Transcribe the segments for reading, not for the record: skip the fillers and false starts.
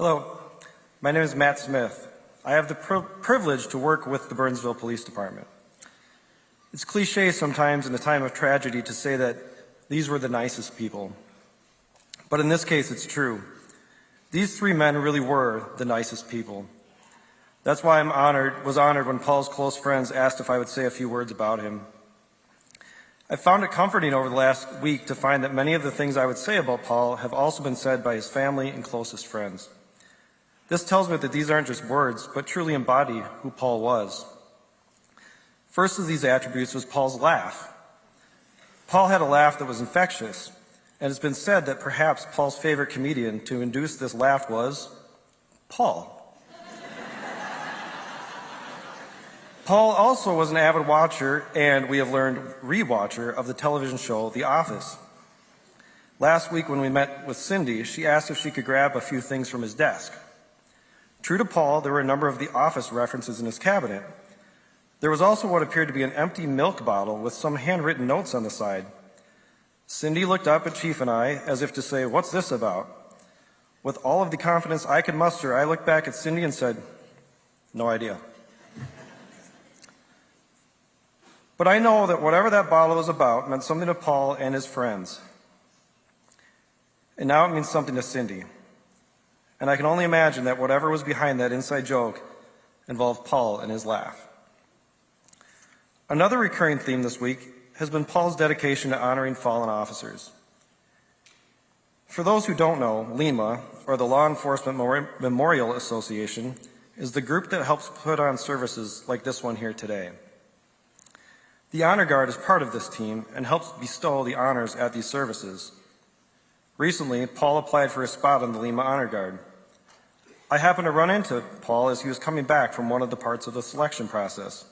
Hello, my name is Matt Smith. I have the privilege to work with the Burnsville Police Department. It's cliche sometimes in a time of tragedy to say that these were the nicest people. But in this case, it's true. These three men really were the nicest people. That's why I was honored when Paul's close friends asked if I would say a few words about him. I found it comforting over the last week to find that many of the things I would say about Paul have also been said by his family and closest friends. This tells me that these aren't just words, but truly embody who Paul was. First of these attributes was Paul's laugh. Paul had a laugh that was infectious, and it's been said that perhaps Paul's favorite comedian to induce this laugh was Paul. Paul also was an avid watcher, and we have learned rewatcher, of the television show The Office. Last week when we met with Cindy, she asked if she could grab a few things from his desk. True to Paul, there were a number of The Office references in his cabinet. There was also what appeared to be an empty milk bottle with some handwritten notes on the side. Cindy looked up at Chief and I as if to say, "What's this about?" With all of the confidence I could muster, I looked back at Cindy and said, "No idea." But I know that whatever that bottle was about meant something to Paul and his friends. And now it means something to Cindy. And I can only imagine that whatever was behind that inside joke involved Paul and his laugh. Another recurring theme this week has been Paul's dedication to honoring fallen officers. For those who don't know, LEMA, or the Law Enforcement Memorial Association, is the group that helps put on services like this one here today. The Honor Guard is part of this team and helps bestow the honors at these services. Recently, Paul applied for a spot on the Lima Honor Guard. I happened to run into Paul as he was coming back from one of the parts of the selection process.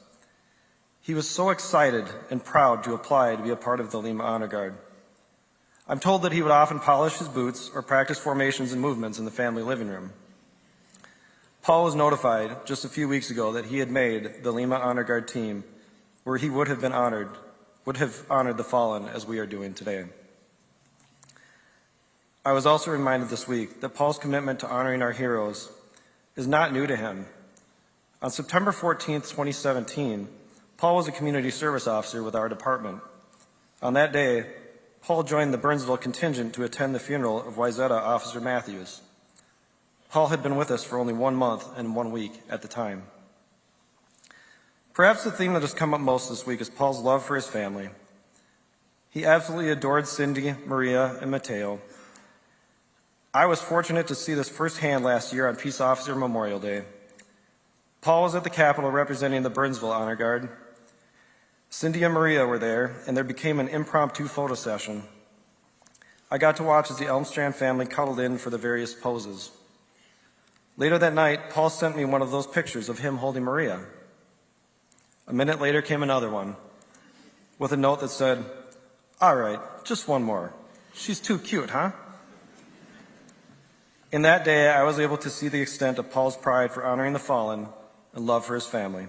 He was so excited and proud to apply to be a part of the Lima Honor Guard. I'm told that he would often polish his boots or practice formations and movements in the family living room. Paul was notified just a few weeks ago that he had made the Lima Honor Guard team, where he would have honored the fallen as we are doing today. I was also reminded this week that Paul's commitment to honoring our heroes is not new to him. On September 14th, 2017, Paul was a community service officer with our department. On that day, Paul joined the Burnsville contingent to attend the funeral of Wayzata Officer Matthews. Paul had been with us for only 1 month and 1 week at the time. Perhaps the theme that has come up most this week is Paul's love for his family. He absolutely adored Cindy, Maria, and Mateo. I was fortunate to see this firsthand last year on Peace Officer Memorial Day. Paul was at the Capitol representing the Burnsville Honor Guard. Cindy and Maria were there, and there became an impromptu photo session. I got to watch as the Elmstrand family cuddled in for the various poses. Later that night, Paul sent me one of those pictures of him holding Maria. A minute later came another one with a note that said, "All right, just one more. She's too cute, huh?" In that day, I was able to see the extent of Paul's pride for honoring the fallen and love for his family.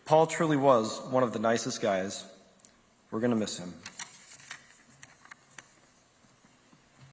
Paul truly was one of the nicest guys. We're going to miss him.